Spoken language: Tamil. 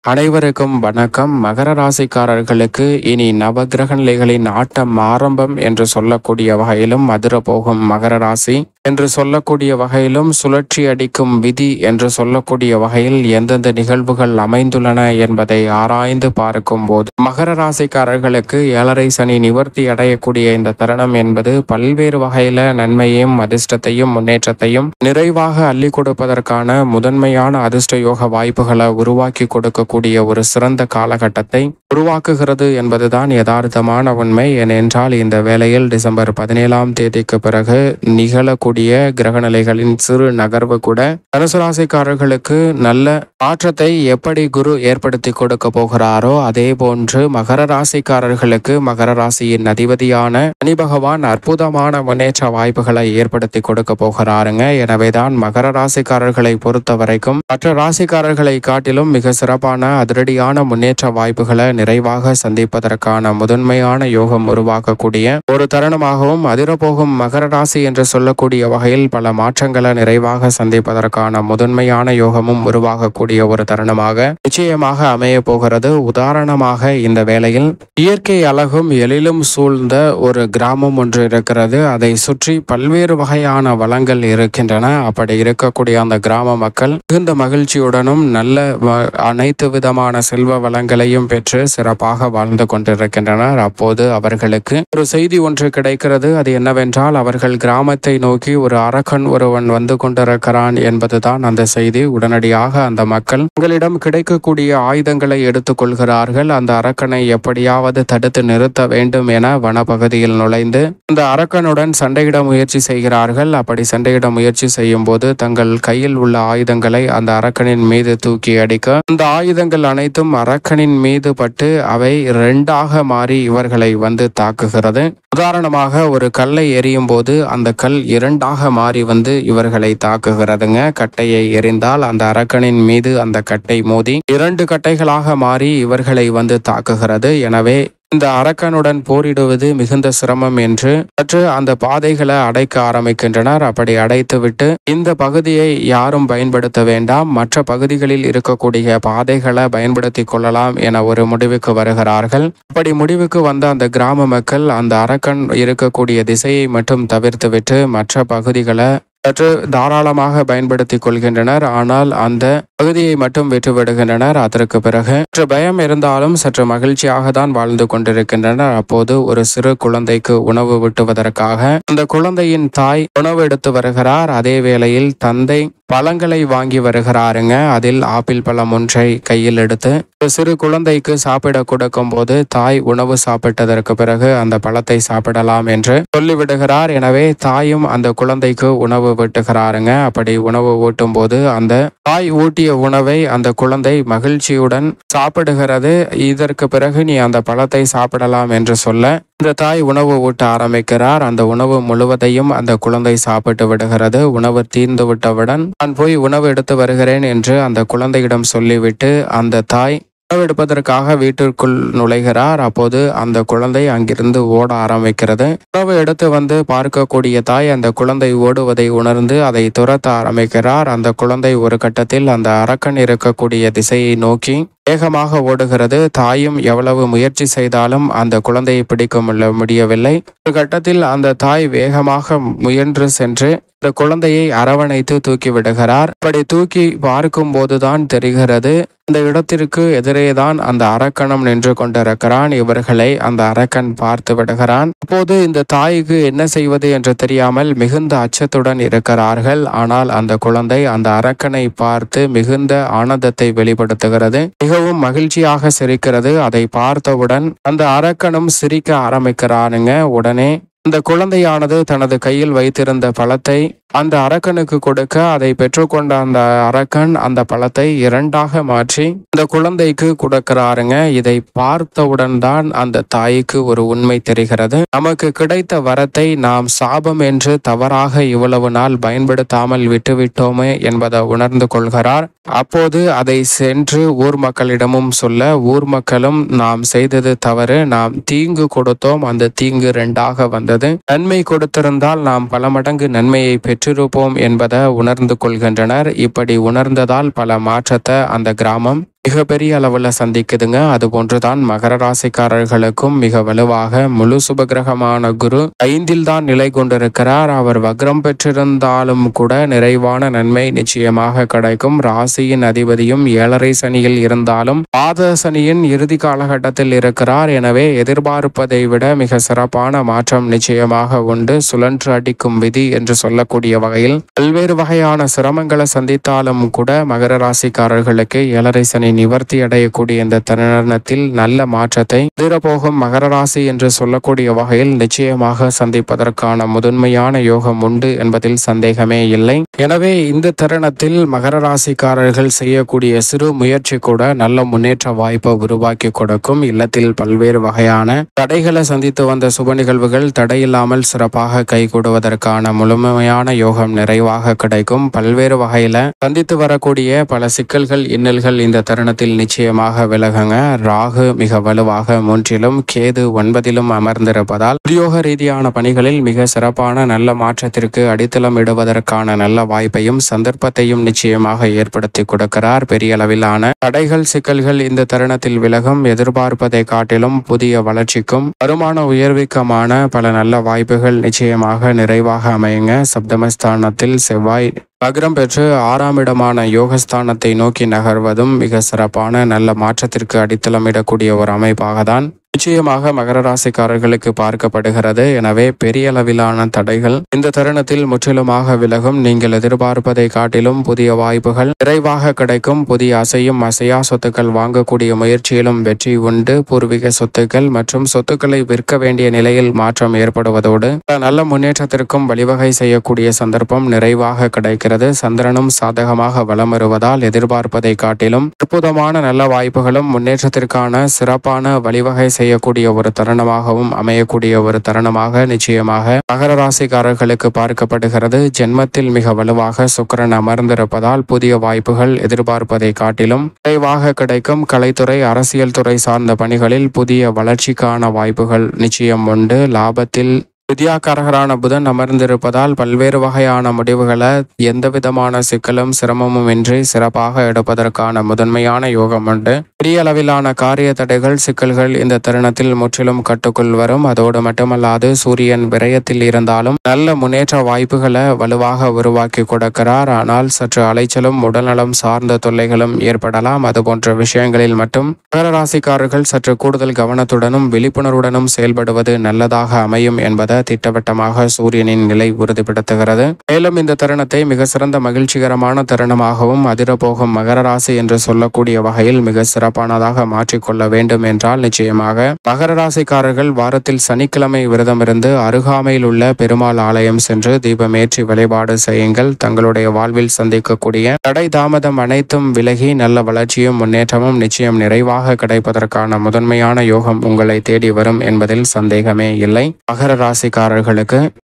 அனைவருக்கும் வணக்கம். மகர ராசிக்காரர்களுக்கு இனி நவகிரக நிலைகளின் ஆட்டம் ஆரம்பம் என்று சொல்லக்கூடிய வகையிலும், மதுர போகும் மகர ராசி என்று சொல்லக்கூடிய வகையிலும், சுழற்சி அடிக்கும் விதி என்று சொல்லக்கூடிய வகையில் எந்தெந்த நிகழ்வுகள் அமைந்துள்ளன என்பதை ஆராய்ந்து பார்க்கும் போது, மகர ராசிக்காரர்களுக்கு 7.5 சனி நிவர்த்தி அடையக்கூடிய இந்த தருணம் என்பது பல்வேறு வகையில நன்மையையும் அதிர்ஷ்டத்தையும் முன்னேற்றத்தையும் நிறைவாக அள்ளி கொடுப்பதற்கான முதன்மையான அதிர்ஷ்ட யோக வாய்ப்புகளை உருவாக்கி கொடுக்க ஒரு சிறந்த காலகட்டத்தை உருவாக்குகிறது என்பதுதான் யதார்த்தமான உண்மை. ஏனென்றால் இந்த வேளையில் டிசம்பர் 17ஆம் தேதிக்கு பிறகு நிகழக்கூடிய கிரகநிலைகளின் சிறு நகர்வு கூட தனுசு ராசிக்காரர்களுக்கு நல்ல மாற்றத்தை எப்படி குரு ஏற்படுத்தி கொடுக்க போகிறாரோ, அதே போன்று மகர ராசிக்காரர்களுக்கு மகர ராசியின் அதிபதியான சனி பகவான் அற்புதமான முன்னேற்ற வாய்ப்புகளை ஏற்படுத்தி கொடுக்க போகிறாருங்க. எனவேதான் மகர ராசிக்காரர்களை பொறுத்த வரைக்கும் மற்ற ராசிக்காரர்களை காட்டிலும் மிக சிறப்பான அதிரடியான முன்னேற்ற வாய்ப்புகளை நிறைவாக சந்திப்பதற்கான முதன்மையான யோகம் உருவாக்கக்கூடிய ஒரு தருணமாகவும், அதிரப்போகும் மகர ராசி என்று சொல்லக்கூடிய வகையில் பல மாற்றங்களை நிறைவாக சந்திப்பதற்கான முதன்மையான யோகமும் உருவாகக்கூடிய ஒரு தருணமாக நிச்சயமாக அமைய போகிறது. உதாரணமாக இந்த வேளையில் இயற்கை அழகும் எழிலும் சூழ்ந்த ஒரு கிராமம் ஒன்று இருக்கிறது. அதை சுற்றி பல்வேறு வகையான வளங்கள் இருக்கின்றன. அப்படி இருக்கக்கூடிய அந்த கிராம மக்கள் மிகுந்த மகிழ்ச்சியுடனும் நல்ல அனைத்து விதமான செல்வ வளங்களையும் பெற்று சிறப்பாக வாழ்ந்து கொண்டிருக்கின்றனர். அப்போது அவர்களுக்கு ஒரு செய்தி ஒன்று கிடைக்கிறது. அது என்னவென்றால், அவர்கள் கிராமத்தை நோக்கி ஒரு அரக்கன் ஒருவன் வந்து கொண்டிருக்கிறான் என்பதுதான் அந்த செய்தி. உடனடியாக அந்த மக்கள் உங்களிடம் கிடைக்கக்கூடிய ஆயுதங்களை எடுத்துக் கொள்கிறார்கள். அந்த அரக்கனை எப்படியாவது தடுத்து நிறுத்த வேண்டும் என வனப்பகுதியில் நுழைந்து அந்த அரக்கனுடன் சண்டையிட முயற்சி செய்கிறார்கள். அப்படி சண்டையிட முயற்சி செய்யும் போது தங்கள் கையில் உள்ள ஆயுதங்களை அந்த அரக்கனின் மீது தூக்கி அடிக்க, அந்த ஆயுதங்கள் அனைத்தும் அரக்கனின் மீது பட்டு அவை 2ஆக மாறி இவர்களை வந்து தாக்குகிறது. உதாரணமாக ஒரு கல்லை எறியும் போது அந்த கல் 2ஆக மாறி வந்து இவர்களை தாக்குகிறதுங்க. கட்டையை எறிந்தால் அந்த அரக்கனின் மீது அந்த கட்டை மோதி 2 கட்டைகளாக மாறி இவர்களை வந்து தாக்குகிறது. எனவே இந்த அரக்கனுடன் போரிடுவது மிகுந்த சிரமம் என்று சற்று அந்த பாதைகளை அடைக்க ஆரம்பிக்கின்றனர். அப்படி அடைத்துவிட்டு இந்த பகுதியை யாரும் பயன்படுத்த வேண்டாம், மற்ற பகுதிகளில் இருக்கக்கூடிய பாதைகளை பயன்படுத்தி கொள்ளலாம் என ஒரு முடிவுக்கு வருகிறார்கள். அப்படி முடிவுக்கு வந்த அந்த கிராம மக்கள் அந்த அரக்கன் இருக்கக்கூடிய திசையை மட்டும் தவிர்த்துவிட்டு மற்ற பகுதிகளை சற்று தாராளமாக பயன்படுத்தி கொள்கின்றனர். ஆனால் அந்த பகுதியை மட்டும் விட்டுவிடுகின்றனர். அதற்கு பிறகு சற்று பயம் இருந்தாலும் சற்று மகிழ்ச்சியாக தான் வாழ்ந்து கொண்டிருக்கின்றனர். அப்போது ஒரு சிறு குழந்தைக்கு உணவு விட்டுவதற்காக அந்த குழந்தையின் தாய் உணவு எடுத்து வருகிறார். அதே வேளையில் தந்தை பழங்களை வாங்கி வருகிறாருங்க. அதில் ஆப்பிள் பழம் ஒன்றை கையில் எடுத்து ஒரு சிறு குழந்தைக்கு சாப்பிட கொடுக்கும் போது தாய் உணவு சாப்பிட்டதற்கு பிறகு அந்த பழத்தை சாப்பிடலாம் என்று சொல்லிவிடுகிறார். எனவே தாயும் அந்த குழந்தைக்கு உணவு ஊட்டுகிறாருங்க. அப்படி உணவு ஊட்டும் போது அந்த தாய் ஊட்டிய உணவை அந்த குழந்தை மகிழ்ச்சியுடன் சாப்பிடுகிறது. இதற்கு பிறகு நீ அந்த பழத்தை சாப்பிடலாம் என்று சொல்ல இந்த தாய் உணவு ஊட்ட ஆரம்பிக்கிறார். அந்த உணவு முழுவதையும் அந்த குழந்தை சாப்பிட்டு விடுகிறது. உணவு தீர்ந்து விட்டவுடன் நான் போய் உணவு எடுத்து வருகிறேன் என்று அந்த குழந்தையிடம் சொல்லிவிட்டு அந்த தாய் உணவு எடுப்பதற்காக வீட்டிற்குள் நுழைகிறார். அப்போது அந்த குழந்தை அங்கிருந்து ஓட ஆரம்பிக்கிறது. உணவு எடுத்து வந்து பார்க்கக்கூடிய தாய் அந்த குழந்தை ஓடுவதை உணர்ந்து அதை துரத்த ஆரம்பிக்கிறார். அந்த குழந்தை ஒரு கட்டத்தில் அந்த அரக்கன் இருக்கக்கூடிய திசையை நோக்கி வேகமாக ஓடுகிறது. தாயும் எவ்வளவு முயற்சி செய்தாலும் அந்த குழந்தையை பிடிக்க முடியவில்லை. ஒரு கட்டத்தில் அந்த தாய் வேகமாக முயன்று சென்று இந்த குழந்தையை அரவணைத்து தூக்கி விடுகிறார். அப்படி தூக்கி பார்க்கும் போதுதான் தெரிகிறது, இந்த இடத்திற்கு எதிரேதான் அந்த அரக்கனும் நின்று கொண்டிருக்கிறான். இவர்களை அந்த அரக்கன் பார்த்து விடுகிறான். அப்போது இந்த தாய்க்கு என்ன செய்வது என்று தெரியாமல் மிகுந்த அச்சத்துடன் இருக்கிறார்கள். ஆனால் அந்த குழந்தை அந்த அரக்கனை பார்த்து மிகுந்த ஆனந்தத்தை வெளிப்படுத்துகிறது. மிகவும் மகிழ்ச்சியாக சிரிக்கிறது. அதை பார்த்தவுடன் அந்த அரக்கனும் சிரிக்க ஆரம்பிக்கிறானுங்க. உடனே அந்த குழந்தையானது தனது கையில் வைத்திருந்த பழத்தை அந்த அரக்கனுக்கு கொடுக்க, அதை பெற்றுக்கொண்ட அந்த அரக்கன் அந்த பழத்தை 2ஆக மாற்றி அந்த குழந்தைக்கு கொடுக்கிறாருங்க. இதை பார்த்தவுடன் தான் அந்த தாய்க்கு ஒரு உண்மை தெரிகிறது. நமக்கு கிடைத்த வரத்தை நாம் சாபம் என்று தவறாக இவ்வளவு நாள் பயன்படுத்தாமல் விட்டுவிட்டோமே என்பதை உணர்ந்து கொள்கிறார். அப்போது அதை சென்று ஊர் மக்களிடமும் சொல்ல, ஊர் மக்களும் நாம் செய்தது தவறு, நாம் தீங்கு கொடுத்தோம், அந்த தீங்கு 2ஆக வந்தது, நன்மை கொடுத்திருந்தால் நாம் பல மடங்கு நன்மையை பெற்றிருப்போம் என்பதை உணர்ந்து கொள்கின்றனர். இப்படி உணர்ந்ததால் பல மாற்றத்தை அந்த கிராமம் மிகப்பெரிய அளவுல சந்திக்குதுங்க. அது போன்றுதான் மகர ராசிக்காரர்களுக்கும் மிக வலுவாக முழு சுபகிரகமான குரு 5ல் தான் நிலை கொண்டிருக்கிறார். அவர் வக்ரம் பெற்றிருந்தாலும் கூட நிறைவான நன்மை நிச்சயமாக கிடைக்கும். ராசியின் அதிபதியும் 7.5 சனியில் இருந்தாலும் பாத சனியின் இறுதி காலகட்டத்தில் இருக்கிறார். எனவே எதிர்பார்ப்பதை விட மிக சிறப்பான மாற்றம் நிச்சயமாக உண்டு. சுழன்று அடிக்கும் விதி என்று சொல்லக்கூடிய வகையில் பல்வேறு வகையான சிரமங்களை சந்தித்தாலும் கூட மகர ராசிக்காரர்களுக்கு 7.5 சனி நிவர்த்தி அடையக்கூடிய இந்த தருணத்தில் நல்ல மாற்றத்தை எதிரப்போகும் மகர ராசி என்று சொல்லக்கூடிய வகையில் நிச்சயமாக சந்திப்பதற்கான முதன்மையான யோகம் உண்டு என்பதில் சந்தேகமே இல்லை. எனவே இந்த தருணத்தில் மகர ராசிக்காரர்கள் செய்யக்கூடிய சிறு முயற்சி கூட நல்ல முன்னேற்ற வாய்ப்பை உருவாக்கி கொடுக்கும். இல்லத்தில் பல்வேறு வகையான தடைகளை சந்தித்து வந்த சுப நிகழ்வுகள் தடையில்லாமல் சிறப்பாக கைகூடுவதற்கான முழுமையான யோகம் நிறைவாக கிடைக்கும். பல்வேறு வகையில சந்தித்து வரக்கூடிய பல சிக்கல்கள் இன்னல்கள் இந்த தருணத்தில் நிச்சயமாக விலகுங்க. ராகு மிக வலுவாக 3லும் கேது 9லும் அமர்ந்திருப்பதால் உத்தியோக ரீதியான பணிகளில் மிக சிறப்பான நல்ல மாற்றத்திற்கு அடித்தளம் இடுவதற்கான நல்ல வாய்ப்பையும் சந்தர்ப்பத்தையும் நிச்சயமாக ஏற்படுத்தி கொடுக்கிறார். பெரிய அளவிலான தடைகள் சிக்கல்கள் இந்த தருணத்தில் விலகும். எதிர்பார்ப்பதை காட்டிலும் புதிய வளர்ச்சிக்கும் வருமான உயர்வுக்குமான பல நல்ல வாய்ப்புகள் நிச்சயமாக நிறைவாக அமையுங்க. சப்தமஸ்தானத்தில் செவ்வாய் வக்ரம் பெற்று 6ஆம் இடமான யோகஸ்தானத்தை நோக்கி நகர்வதும் மிக சிறப்பான நல்ல மாற்றத்திற்கு அடித்தளமிடக்கூடிய ஒரு அமைப்பாக தான் நிச்சயமாக மகர ராசிக்காரர்களுக்கு பார்க்கப்படுகிறது. எனவே பெரிய அளவிலான தடைகள் இந்த தருணத்தில் முற்றிலுமாக விலகும். நீங்கள் எதிர்பார்ப்பதை காட்டிலும் புதிய வாய்ப்புகள் நிறைவாக கிடைக்கும். புதிய அசையும் அசையா சொத்துக்கள் வாங்கக்கூடிய முயற்சியிலும் வெற்றி உண்டு. பூர்வீக சொத்துக்கள் மற்றும் சொத்துக்களை விற்க வேண்டிய நிலையில் மாற்றம் ஏற்படுவதோடு நல்ல முன்னேற்றத்திற்கும் வழிவகை செய்யக்கூடிய சந்தர்ப்பம் நிறைவாக கிடைக்கிறது. சந்திரனும் சாதகமாக வலம் வருவதால் எதிர்பார்ப்பதை காட்டிலும் அற்புதமான நல்ல வாய்ப்புகளும் முன்னேற்றத்திற்கான சிறப்பான வழிவகை செய்யக்கூடிய ஒரு தருணமாகவும் அமையக்கூடிய ஒரு தருணமாக நிச்சயமாக மகர ராசிக்காரர்களுக்கு பார்க்கப்படுகிறது. ஜென்மத்தில் மிக வலுவாக சுக்கிரன் அமர்ந்திருப்பதால் புதிய வாய்ப்புகள் எதிர்பார்ப்பதை காட்டிலும் விரைவாக கிடைக்கும். கலைத்துறை அரசியல் துறை சார்ந்த பணிகளில் புதிய வளர்ச்சிக்கான வாய்ப்புகள் நிச்சயம் உண்டு. லாபத்தில் வித்யாகாரகரான புதன் அமர்ந்திருப்பதால் பல்வேறு வகையான முடிவுகளை எந்த விதமான சிக்கலும் சிரமமும் இன்றி சிறப்பாக எடுப்பதற்கான முதன்மையான யோகம் உண்டு. பெரிய அளவிலான காரிய தடைகள் சிக்கல்கள் இந்த தருணத்தில் முற்றிலும் கட்டுக்குள் வரும். அதோடு மட்டுமல்லாது சூரியன் விரயத்தில் இருந்தாலும் நல்ல முன்னேற்ற வாய்ப்புகளை வலுவாக உருவாக்கி கொடுக்கிறார். ஆனால் சற்று அலைச்சலும் உடல்நலம் சார்ந்த தொல்லைகளும் ஏற்படலாம். அதுபோன்ற விஷயங்களில் மட்டும் மகர ராசிக்காரர்கள் சற்று கூடுதல் கவனத்துடனும் விழிப்புணர்வுடனும் செயல்படுவது நல்லதாக அமையும் என்பதை திட்டவட்டமாக சூரியனின் நிலை உறுதிப்படுத்துகிறது. மேலும் இந்த தருணத்தை மிக சிறந்த மகிழ்ச்சிகரமான தருணமாகவும் அதிரப்போகும் மகர ராசி என்று சொல்லக்கூடிய வகையில் மிக சிறப்பானதாக மாற்றிக்கொள்ள வேண்டும் என்றால் நிச்சயமாக மகர ராசிக்காரர்கள் வாரத்தில் சனிக்கிழமை விரதமிருந்து அருகாமையில் உள்ள பெருமாள் ஆலயம் சென்று தீபமேற்றி வழிபாடு செய்யுங்கள். தங்களுடைய வாழ்வில் சந்திக்கக்கூடிய தடை தாமதம் அனைத்தும் விலகி நல்ல வளர்ச்சியும் முன்னேற்றமும் நிச்சயம் நிறைவாக கிடைப்பதற்கான முதன்மையான யோகம் உங்களை தேடி வரும் என்பதில் சந்தேகமே இல்லை. மகர ராசிக்காரர்களுக்கு